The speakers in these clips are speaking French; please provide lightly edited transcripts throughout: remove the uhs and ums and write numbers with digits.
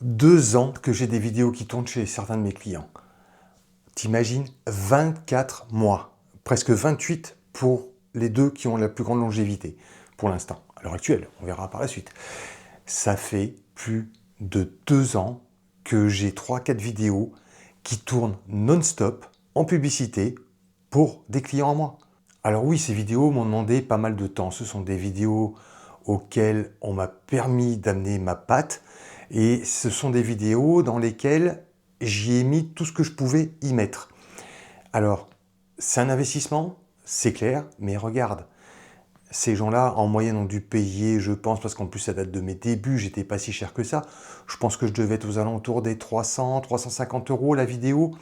2 ans que j'ai des vidéos qui tournent chez certains de mes clients. T'imagines 24 mois, presque 28 pour les deux qui ont la plus grande longévité pour l'instant, à l'heure actuelle, on verra par la suite. Ça fait plus de 2 ans que j'ai 3-4 vidéos qui tournent non-stop en publicité pour des clients à moi. Alors oui, ces vidéos m'ont demandé pas mal de temps. Ce sont des vidéos auxquelles on m'a permis d'amener ma patte et ce sont des vidéos dans lesquelles j'y ai mis tout ce que je pouvais y mettre. Alors, c'est un investissement, c'est clair, mais regarde, ces gens-là, en moyenne, ont dû payer, je pense, parce qu'en plus, ça date de mes débuts, j'étais pas si cher que ça. Je pense que je devais être aux alentours des 300, 350 € la vidéo.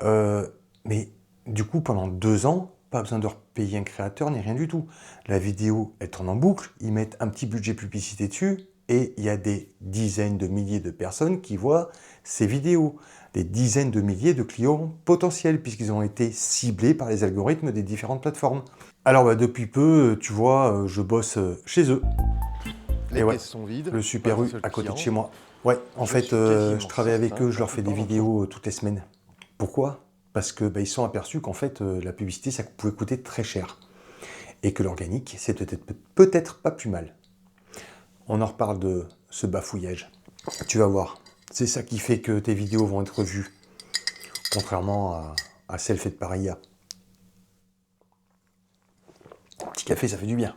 Mais du coup, pendant 2 ans, pas besoin de repayer un créateur ni rien du tout. La vidéo, elle tourne en boucle, ils mettent un petit budget publicité dessus, et il y a des dizaines de milliers de personnes qui voient ces vidéos. Des dizaines de milliers de clients potentiels, puisqu'ils ont été ciblés par les algorithmes des différentes plateformes. Alors depuis peu, tu vois, je bosse chez eux. Les Et ouais, pièces sont vides, le pas Super un U seul à côté de client. chez moi. Ouais, en Je fait, suis quasiment je travaille avec eux, certain je leur que fais des pendant vidéos toutes les semaines. Pourquoi? Parce que ils sont aperçus qu'en fait, la publicité, ça pouvait coûter très cher. Et que l'organique, c'est peut-être pas plus mal. On en reparle de ce bafouillage. Tu vas voir. C'est ça qui fait que tes vidéos vont être vues. Contrairement à celles faites par IA. Petit café, ça fait du bien.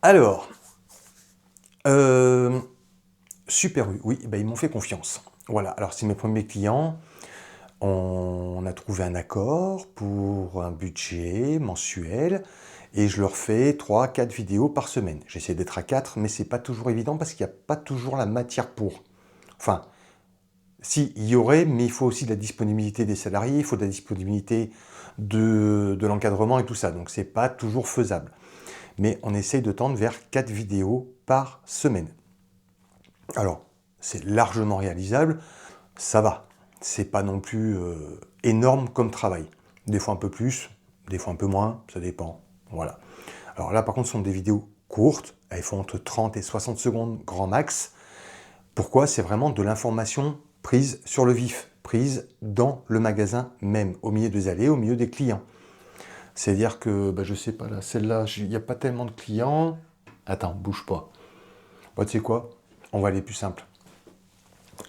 Alors, Super U, oui, ils m'ont fait confiance. Voilà, alors c'est mes premiers clients. On a trouvé un accord pour un budget mensuel et je leur fais 3-4 vidéos par semaine. J'essaie d'être à 4, mais c'est pas toujours évident parce qu'il n'y a pas toujours la matière pour. Enfin, si, il y aurait, mais il faut aussi de la disponibilité des salariés, il faut de la disponibilité de l'encadrement et tout ça. Donc c'est pas toujours faisable. Mais on essaye de tendre vers 4 vidéos par semaine. Alors, c'est largement réalisable, ça va. C'est pas non plus énorme comme travail. Des fois un peu plus, des fois un peu moins, ça dépend. Voilà. Alors là, par contre, ce sont des vidéos courtes, elles font entre 30 et 60 secondes grand max. Pourquoi? C'est vraiment de l'information prise sur le vif, prise dans le magasin même, au milieu des allées, au milieu des clients. C'est-à-dire que, je sais pas, là, celle-là, il n'y a pas tellement de clients. Attends, bouge pas. Tu sais quoi? On va aller plus simple.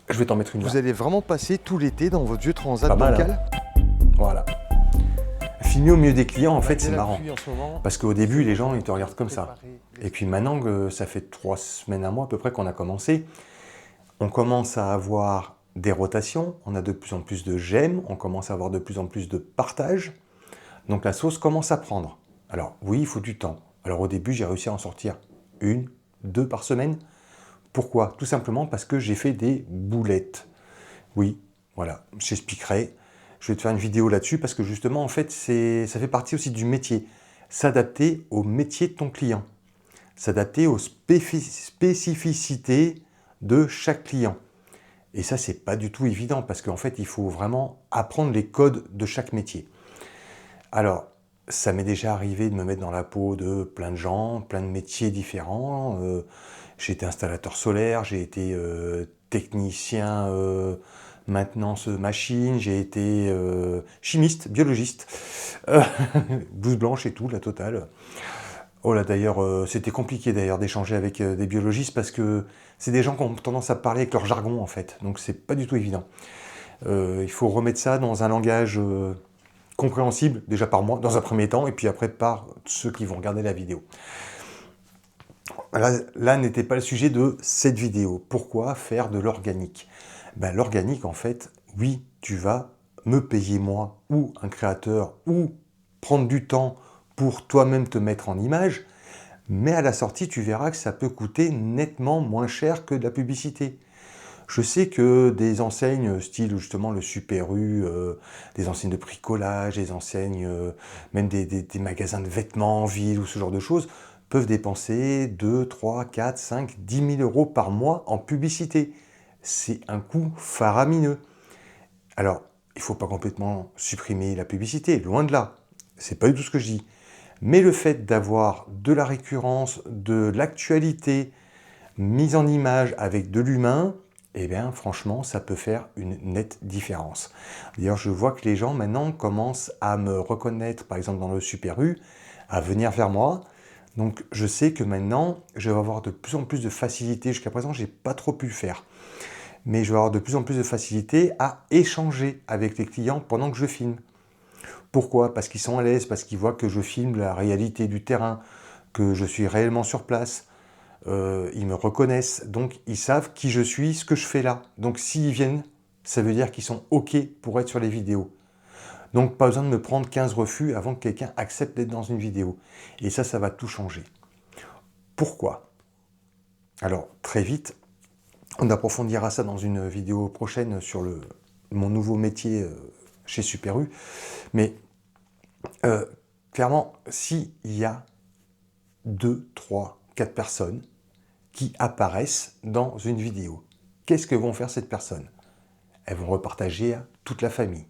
Je vais t'en mettre une là. Vous allez vraiment passer tout l'été dans votre vieux transat Pas mal, hein? bancal? Voilà. Filmer au milieu des clients, en fait, Malgré c'est la marrant. pluie en ce moment, Parce qu'au début, essayez les gens, de ils te regardent comme ça. préparer Et puis maintenant que ça fait 3 semaines, un mois à peu près qu'on a commencé, on commence à avoir des rotations, on a de plus en plus de j'aime, on commence à avoir de plus en plus de partage. Donc la sauce commence à prendre. Alors oui, il faut du temps. Alors au début, j'ai réussi à en sortir 1, 2 par semaine. Pourquoi? Tout simplement parce que j'ai fait des boulettes. Oui, voilà, j'expliquerai. Je vais te faire une vidéo là-dessus parce que justement, en fait, ça fait partie aussi du métier. S'adapter au métier de ton client. S'adapter aux spécificités de chaque client. Et ça, c'est pas du tout évident parce qu'en fait, il faut vraiment apprendre les codes de chaque métier. Alors, ça m'est déjà arrivé de me mettre dans la peau de plein de gens, plein de métiers différents. J'ai été installateur solaire, j'ai été technicien maintenance machine, j'ai été chimiste, biologiste, blouse blanche et tout, la totale. Oh là d'ailleurs, c'était compliqué d'ailleurs d'échanger avec des biologistes parce que c'est des gens qui ont tendance à parler avec leur jargon en fait, donc c'est pas du tout évident. Il faut remettre ça dans un langage compréhensible, déjà par moi, dans un premier temps, et puis après par ceux qui vont regarder la vidéo. Là n'était pas le sujet de cette vidéo. Pourquoi faire de l'organique? L'organique, en fait, oui, tu vas me payer moi, ou un créateur, ou prendre du temps pour toi-même te mettre en image, mais à la sortie, tu verras que ça peut coûter nettement moins cher que de la publicité. Je sais que des enseignes style justement le Super U, des enseignes de bricolage, des enseignes, même des magasins de vêtements en ville ou ce genre de choses, peuvent dépenser 2, 3, 4, 5, 10 000 € par mois en publicité. C'est un coût faramineux. Alors, il ne faut pas complètement supprimer la publicité, loin de là. C'est pas du tout ce que je dis. Mais le fait d'avoir de la récurrence, de l'actualité, mise en image avec de l'humain, eh bien franchement, ça peut faire une nette différence. D'ailleurs, je vois que les gens maintenant commencent à me reconnaître, par exemple dans le Super U, à venir vers moi. Donc je sais que maintenant, je vais avoir de plus en plus de facilité. Jusqu'à présent, j'ai pas trop pu le faire. Mais je vais avoir de plus en plus de facilité à échanger avec les clients pendant que je filme. Pourquoi? Parce qu'ils sont à l'aise, parce qu'ils voient que je filme la réalité du terrain, que je suis réellement sur place. Ils me reconnaissent, donc ils savent qui je suis, ce que je fais là. Donc s'ils viennent, ça veut dire qu'ils sont OK pour être sur les vidéos. Donc pas besoin de me prendre 15 refus avant que quelqu'un accepte d'être dans une vidéo. Et ça va tout changer. Pourquoi? Alors très vite, on approfondira ça dans une vidéo prochaine sur mon nouveau métier chez Super U. Mais clairement, s'il y a 2, 3, 4 personnes qui apparaissent dans une vidéo, qu'est-ce que vont faire ces personnes? Elles vont repartager à toute la famille.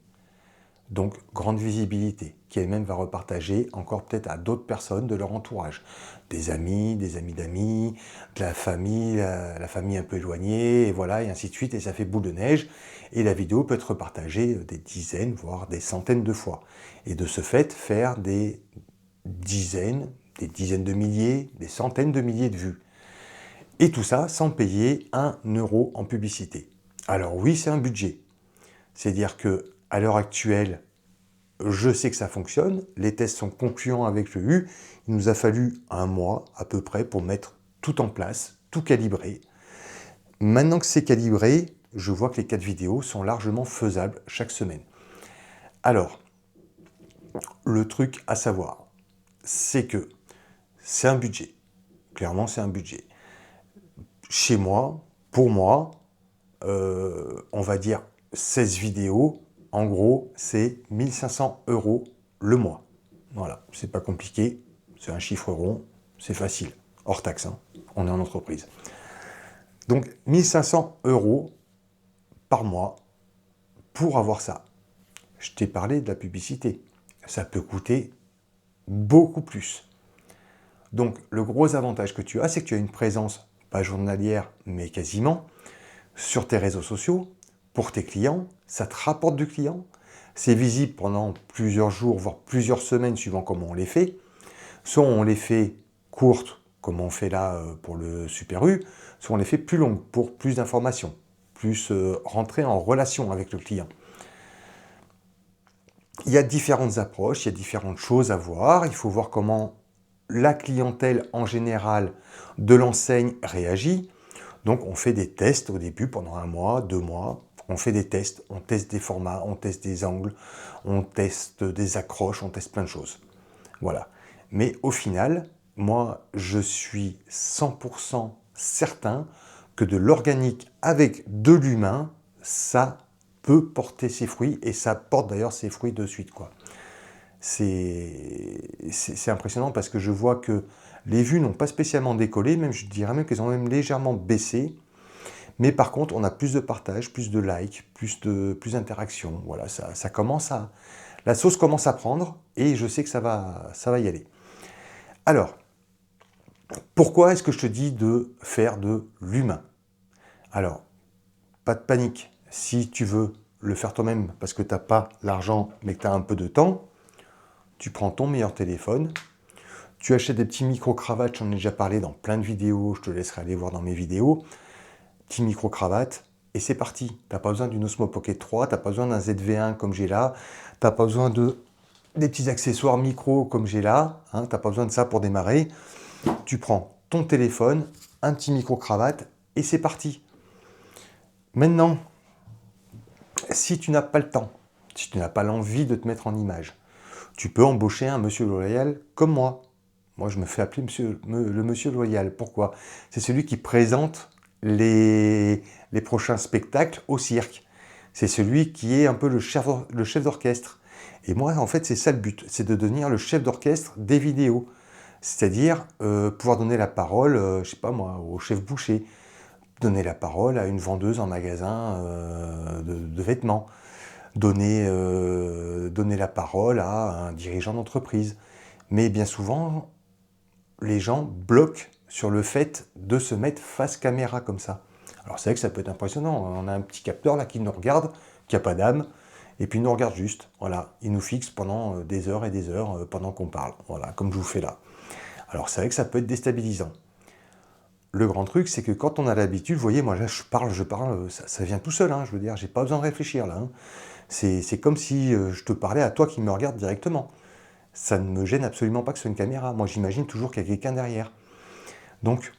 Donc, grande visibilité, qui elle-même va repartager encore peut-être à d'autres personnes de leur entourage. Des amis d'amis, de la famille un peu éloignée, et voilà, et ainsi de suite, et ça fait boule de neige. Et la vidéo peut être repartagée des dizaines, voire des centaines de fois. Et de ce fait, faire des dizaines de milliers, des centaines de milliers de vues. Et tout ça sans payer 1 euro en publicité. Alors oui, c'est un budget. C'est-à-dire que à l'heure actuelle, je sais que ça fonctionne, les tests sont concluants avec le U, il nous a fallu 1 mois à peu près pour mettre tout en place, tout calibrer. Maintenant que c'est calibré, je vois que les 4 vidéos sont largement faisables chaque semaine. Alors, le truc à savoir, c'est que c'est un budget. Clairement, c'est un budget. Chez moi, pour moi, on va dire 16 vidéos, en gros, c'est 1 500 € le mois. Voilà, c'est pas compliqué, c'est un chiffre rond, c'est facile, hors taxe, hein, on est en entreprise. Donc 1 500 € par mois pour avoir ça. Je t'ai parlé de la publicité, ça peut coûter beaucoup plus. Donc le gros avantage que tu as, c'est que tu as une présence, pas journalière, mais quasiment, sur tes réseaux sociaux, pour tes clients, ça te rapporte du client, c'est visible pendant plusieurs jours, voire plusieurs semaines, suivant comment on les fait. Soit on les fait courtes, comme on fait là pour le Super U, soit on les fait plus longues, pour plus d'informations, plus rentrer en relation avec le client. Il y a différentes approches, il y a différentes choses à voir, il faut voir comment la clientèle en général de l'enseigne réagit. Donc on fait des tests au début pendant 1 mois, 2 mois, on fait des tests, on teste des formats, on teste des angles, on teste des accroches, on teste plein de choses. Voilà. Mais au final, moi je suis 100% certain que de l'organique avec de l'humain, ça peut porter ses fruits, et ça porte d'ailleurs ses fruits de suite, quoi. C'est impressionnant parce que je vois que les vues n'ont pas spécialement décollé, même je dirais même qu'elles ont même légèrement baissé. Mais par contre, on a plus de partage, plus de likes, plus d'interactions. Voilà, ça commence à... La sauce commence à prendre et je sais que ça va y aller. Alors, pourquoi est-ce que je te dis de faire de l'humain? Alors, pas de panique. Si tu veux le faire toi-même parce que tu n'as pas l'argent mais que tu as un peu de temps, tu prends ton meilleur téléphone, tu achètes des petits micro-cravates, j'en ai déjà parlé dans plein de vidéos, je te laisserai aller voir dans mes vidéos, petits micro-cravates, et c'est parti. Tu n'as pas besoin d'une Osmo Pocket 3, tu n'as pas besoin d'un ZV1 comme j'ai là, tu n'as pas besoin des petits accessoires micro comme j'ai là, hein, tu n'as pas besoin de ça pour démarrer. Tu prends ton téléphone, un petit micro-cravate, et c'est parti. Maintenant, si tu n'as pas le temps, si tu n'as pas l'envie de te mettre en image, tu peux embaucher un monsieur loyal comme moi. Moi, je me fais appeler le monsieur loyal. Pourquoi? C'est celui qui présente les prochains spectacles au cirque. C'est celui qui est un peu le chef d'orchestre. Et moi, en fait, c'est ça le but. C'est de devenir le chef d'orchestre des vidéos. C'est-à-dire pouvoir donner la parole, je sais pas moi, au chef boucher. Donner la parole à une vendeuse en magasin de vêtements. Donner la parole à un dirigeant d'entreprise. Mais bien souvent, les gens bloquent sur le fait de se mettre face caméra comme ça. Alors c'est vrai que ça peut être impressionnant, on a un petit capteur là qui nous regarde, qui n'a pas d'âme, et puis il nous regarde juste, voilà, il nous fixe pendant des heures et des heures pendant qu'on parle, voilà, comme je vous fais là. Alors c'est vrai que ça peut être déstabilisant. Le grand truc, c'est que quand on a l'habitude, vous voyez, moi là je parle, ça vient tout seul, hein, je veux dire, j'ai pas besoin de réfléchir là. Hein. C'est comme si je te parlais à toi qui me regarde directement. Ça ne me gêne absolument pas que ce soit une caméra. Moi j'imagine toujours qu'il y a quelqu'un derrière. Donc,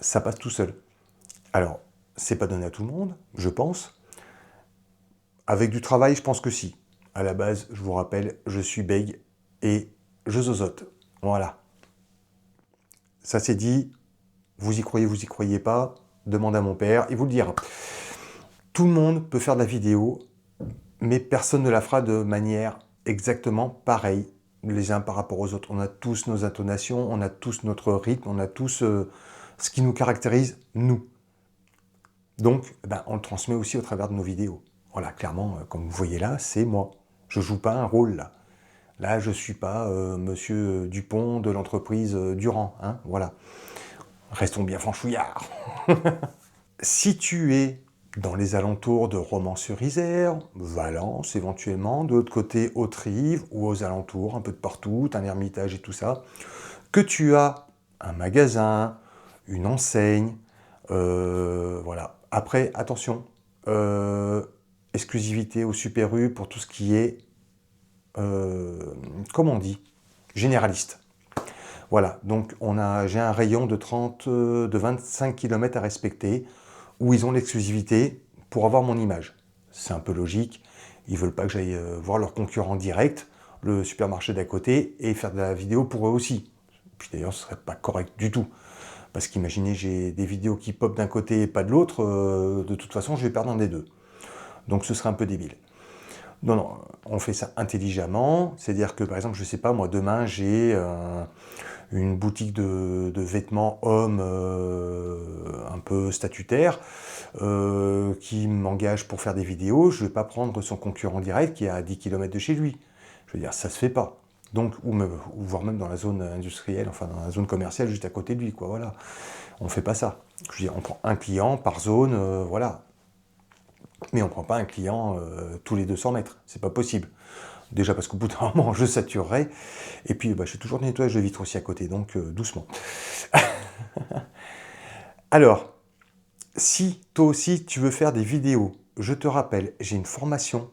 ça passe tout seul. Alors, c'est pas donné à tout le monde, je pense. Avec du travail, je pense que si. À la base, je vous rappelle, je suis bègue et je zozote. Voilà. Ça c'est dit, vous y croyez pas, demandez à mon père, il vous le dira. Tout le monde peut faire de la vidéo, mais personne ne la fera de manière exactement pareille, les uns par rapport aux autres. On a tous nos intonations, on a tous notre rythme, on a tous ce qui nous caractérise, nous. Donc, on le transmet aussi au travers de nos vidéos. Voilà, clairement, comme vous voyez là, c'est moi. Je ne joue pas un rôle là. Là, je ne suis pas monsieur Dupont de l'entreprise Durand. Hein, voilà. Restons bien franchouillards. Si tu es dans les alentours de Romans-sur-Isère, Valence éventuellement, de l'autre côté Haute-Rive ou aux alentours, un peu de partout, un ermitage et tout ça, que tu as un magasin, une enseigne, voilà. Après, attention, exclusivité au Super U pour tout ce qui est, comment on dit, généraliste. Voilà, donc j'ai un rayon de 25 km à respecter, où ils ont l'exclusivité pour avoir mon image. C'est un peu logique, ils ne veulent pas que j'aille voir leurs concurrents directs, le supermarché d'à côté, et faire de la vidéo pour eux aussi. Puis d'ailleurs, ce ne serait pas correct du tout. Parce qu'imaginez, j'ai des vidéos qui pop d'un côté et pas de l'autre, de toute façon, je vais perdre un des deux. Donc ce serait un peu débile. Non, non, on fait ça intelligemment. C'est-à-dire que, par exemple, je ne sais pas, moi, demain, j'ai une boutique de vêtements hommes un peu statutaire qui m'engage pour faire des vidéos. Je ne vais pas prendre son concurrent direct qui est à 10 km de chez lui. Je veux dire, ça ne se fait pas. Donc, ou voire même dans la zone industrielle, enfin dans la zone commerciale juste à côté de lui, quoi, voilà. On ne fait pas ça. Je veux dire, on prend un client par zone, voilà. Mais on ne prend pas un client tous les 200 mètres, c'est pas possible. Déjà parce qu'au bout d'un moment, je saturerai. Et puis, je fais toujours le nettoyage de vitres aussi à côté, donc doucement. Alors, si toi aussi tu veux faire des vidéos, je te rappelle, j'ai une formation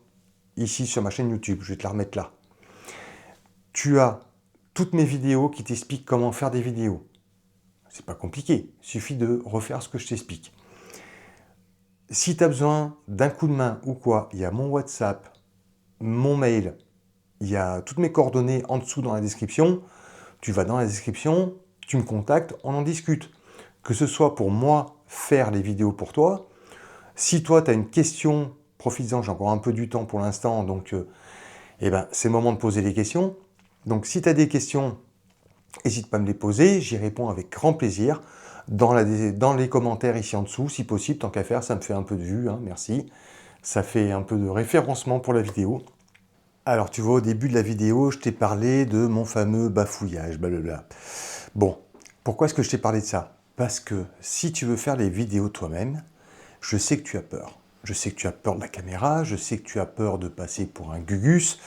ici sur ma chaîne YouTube, je vais te la remettre là. Tu as toutes mes vidéos qui t'expliquent comment faire des vidéos. C'est pas compliqué, il suffit de refaire ce que je t'explique. Si tu as besoin d'un coup de main ou quoi, il y a mon WhatsApp, mon mail, il y a toutes mes coordonnées en dessous dans la description. Tu vas dans la description, tu me contactes, on en discute. Que ce soit pour moi faire les vidéos pour toi, si toi tu as une question, profites-en, j'ai encore un peu du temps pour l'instant, donc c'est le moment de poser les questions. Donc si tu as des questions, n'hésite pas à me les poser, j'y réponds avec grand plaisir dans les commentaires ici en dessous, si possible, tant qu'à faire, ça me fait un peu de vue, hein, merci. Ça fait un peu de référencement pour la vidéo. Alors tu vois, au début de la vidéo, je t'ai parlé de mon fameux bafouillage, blablabla. Bon, pourquoi est-ce que je t'ai parlé de ça? Parce que si tu veux faire les vidéos toi-même, je sais que tu as peur. Je sais que tu as peur de la caméra, je sais que tu as peur de passer pour un gugus,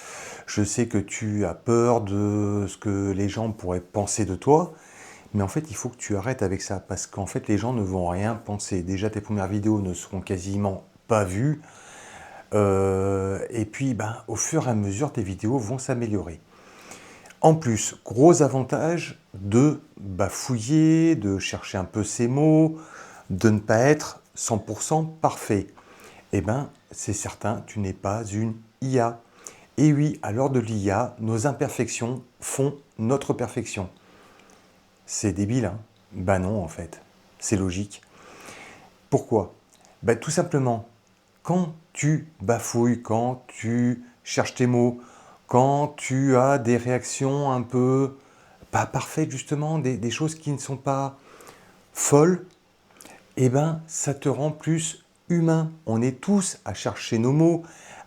je sais que tu as peur de ce que les gens pourraient penser de toi, mais en fait, il faut que tu arrêtes avec ça, parce qu'en fait, les gens ne vont rien penser. Déjà, tes premières vidéos ne seront quasiment pas vues, et puis, au fur et à mesure, tes vidéos vont s'améliorer. En plus, gros avantage de bafouiller, de chercher un peu ses mots, de ne pas être 100% parfait. C'est certain, tu n'es pas une IA. Et oui, à l'heure de l'IA, nos imperfections font notre perfection. C'est débile, hein? Non, en fait. C'est logique. Pourquoi? Tout simplement, quand tu bafouilles, quand tu cherches tes mots, quand tu as des réactions un peu pas parfaites, justement, des choses qui ne sont pas folles, ça te rend plus humain. On est tous à chercher nos mots,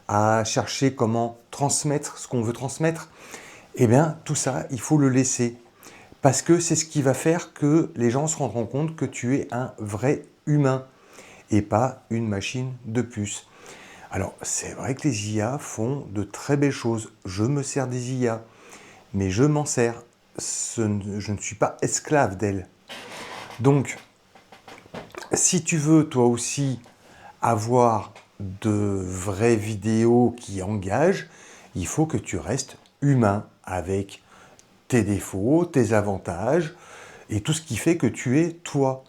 à chercher comment transmettre ce qu'on veut transmettre. Tout ça, il faut le laisser. Parce que c'est ce qui va faire que les gens se rendront compte que tu es un vrai humain et pas une machine de puce. Alors, c'est vrai que les IA font de très belles choses. Je me sers des IA, mais je m'en sers. Je ne suis pas esclave d'elles. Donc, si tu veux toi aussi avoir de vraies vidéos qui engagent, il faut que tu restes humain avec tes défauts, tes avantages et tout ce qui fait que tu es toi.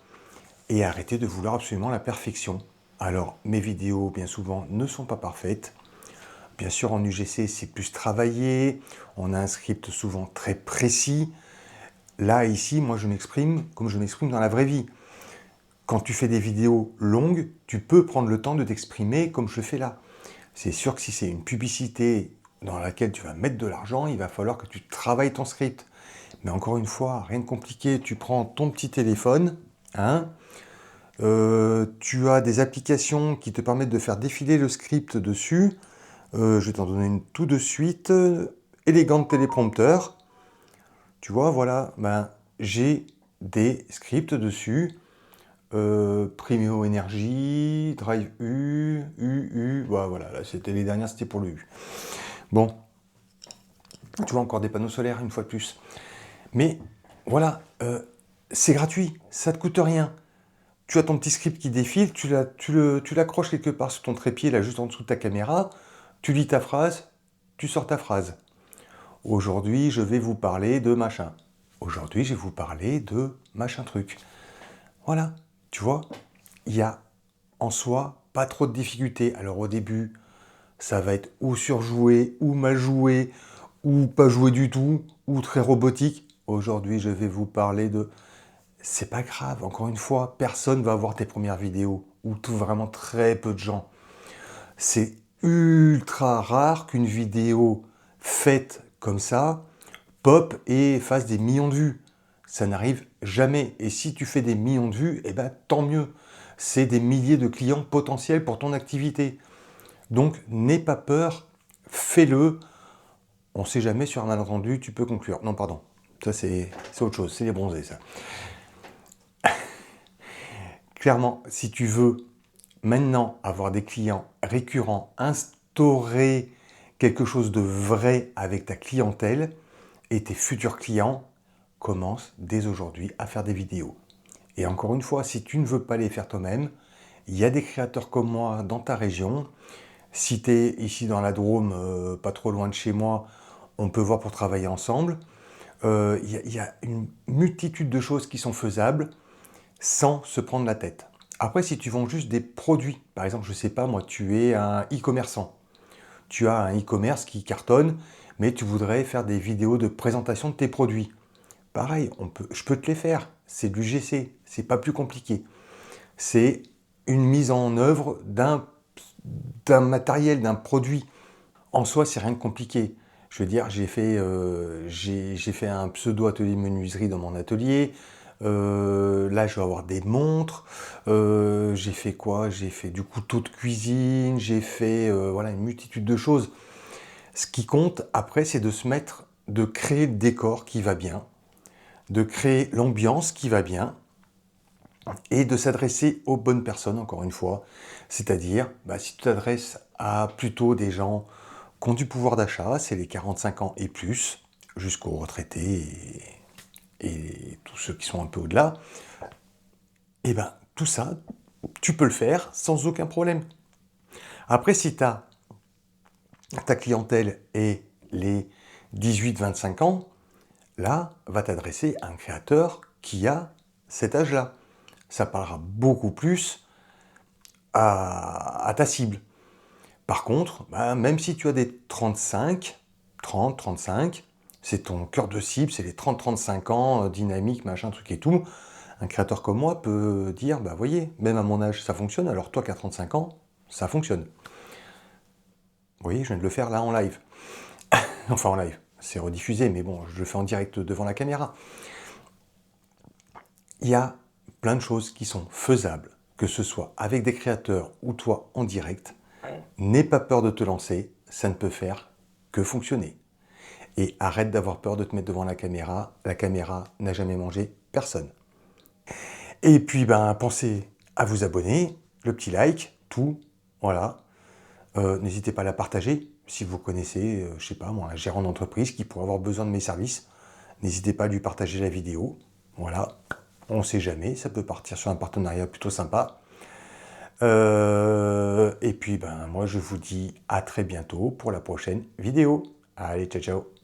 Et arrêter de vouloir absolument la perfection. Alors, mes vidéos, bien souvent, ne sont pas parfaites. Bien sûr, en UGC, c'est plus travaillé. On a un script souvent très précis. Là, ici, moi, je m'exprime comme je m'exprime dans la vraie vie. Quand tu fais des vidéos longues, tu peux prendre le temps de t'exprimer comme je fais là. C'est sûr que si c'est une publicité dans laquelle tu vas mettre de l'argent, il va falloir que tu travailles ton script. Mais encore une fois, rien de compliqué, tu prends ton petit téléphone, hein, tu as des applications qui te permettent de faire défiler le script dessus. Je vais t'en donner une tout de suite. Elegant téléprompteur. Tu vois, voilà, ben, j'ai des scripts dessus. Primeo Energy, Drive U, voilà, là, c'était les dernières, c'était pour le U. Bon, tu vois, encore des panneaux solaires, une fois de plus. Mais voilà, c'est gratuit, ça ne te coûte rien. Tu as ton petit script qui défile, tu l'accroches quelque part sur ton trépied, là, juste en dessous de ta caméra, tu lis ta phrase, tu sors ta phrase. Aujourd'hui, je vais vous parler de machin. Aujourd'hui, je vais vous parler de machin truc. Voilà, tu vois, il y a en soi pas trop de difficultés. Alors au début, ça va être ou surjoué, ou mal joué, ou pas joué du tout, ou très robotique. Aujourd'hui, je vais vous parler de... C'est pas grave, encore une fois, personne va voir tes premières vidéos, ou tout vraiment très peu de gens. C'est ultra rare qu'une vidéo faite comme ça pop et fasse des millions de vues. Ça n'arrive jamais. Et si tu fais des millions de vues, eh ben, tant mieux. C'est des milliers de clients potentiels pour ton activité. Donc, n'aie pas peur, fais-le. On ne sait jamais, sur un malentendu, tu peux conclure. Non, pardon. Ça, c'est autre chose. C'est les bronzés, ça. Clairement, si tu veux maintenant avoir des clients récurrents, instaurer quelque chose de vrai avec ta clientèle et tes futurs clients, commence dès aujourd'hui à faire des vidéos. Et encore une fois, si tu ne veux pas les faire toi-même, il y a des créateurs comme moi dans ta région. Si tu es ici dans la Drôme, pas trop loin de chez moi, on peut voir pour travailler ensemble. Il y a une multitude de choses qui sont faisables sans se prendre la tête. Après, si tu vends juste des produits, par exemple, je ne sais pas, moi, tu es un e-commerçant. Tu as un e-commerce qui cartonne, mais tu voudrais faire des vidéos de présentation de tes produits. Pareil, je peux te les faire. C'est du GC, c'est pas plus compliqué. C'est une mise en œuvre d'un matériel, d'un produit. En soi, c'est rien de compliqué. Je veux dire, j'ai fait un pseudo atelier menuiserie dans mon atelier. Là, je vais avoir des montres. J'ai fait quoi? J'ai fait du couteau de cuisine. J'ai fait voilà, une multitude de choses. Ce qui compte après, c'est de créer le décor qui va bien, de créer l'ambiance qui va bien et de s'adresser aux bonnes personnes, encore une fois. C'est-à-dire, si tu t'adresses à plutôt des gens qui ont du pouvoir d'achat, c'est les 45 ans et plus, jusqu'aux retraités et tous ceux qui sont un peu au-delà, et bien tout ça, tu peux le faire sans aucun problème. Après, si ta clientèle est les 18-25 ans, là, va t'adresser à un créateur qui a cet âge-là. Ça parlera beaucoup plus à ta cible. Par contre, même si tu as des 30, 35, c'est ton cœur de cible, c'est les 30-35 ans, dynamique, machin, truc et tout, un créateur comme moi peut dire, voyez, même à mon âge, ça fonctionne, alors toi qui as 35 ans, ça fonctionne. Vous voyez, je viens de le faire là en live. Enfin en live, c'est rediffusé, mais bon, je le fais en direct devant la caméra. Il y a plein de choses qui sont faisables, que ce soit avec des créateurs ou toi en direct. N'aie pas peur de te lancer, ça ne peut faire que fonctionner. Et arrête d'avoir peur de te mettre devant la caméra n'a jamais mangé personne. Et puis, pensez à vous abonner, le petit like, tout, voilà. N'hésitez pas à la partager si vous connaissez, je sais pas moi, un gérant d'entreprise qui pourrait avoir besoin de mes services. N'hésitez pas à lui partager la vidéo. Voilà, on ne sait jamais, ça peut partir sur un partenariat plutôt sympa. Et puis, moi, je vous dis à très bientôt pour la prochaine vidéo. Allez, ciao, ciao.